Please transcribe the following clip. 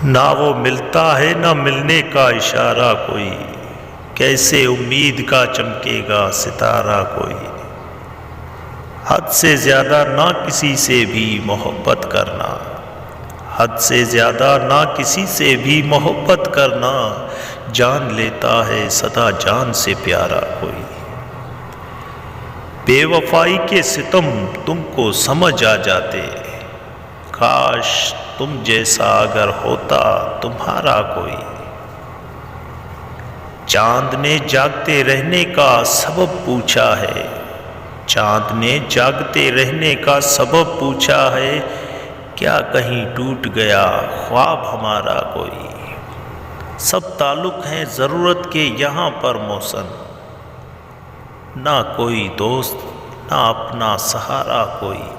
نہ وہ ملتا ہے نہ ملنے کا اشارہ کوئی، کیسے امید کا چمکے گا ستارہ کوئی۔ حد سے زیادہ نہ کسی سے بھی محبت کرنا، حد سے زیادہ نہ کسی سے بھی محبت کرنا، جان لیتا ہے سدا جان سے پیارا کوئی۔ بے وفائی کے ستم تم کو سمجھ آ جاتے، کاش تم جیسا اگر ہوتا تمہارا کوئی۔ چاند نے جاگتے رہنے کا سبب پوچھا ہے، چاند نے جاگتے رہنے کا سبب پوچھا ہے، کیا کہیں ٹوٹ گیا خواب ہمارا کوئی۔ سب تعلق ہیں ضرورت کے یہاں پر محسن، نہ کوئی دوست نہ اپنا سہارا کوئی۔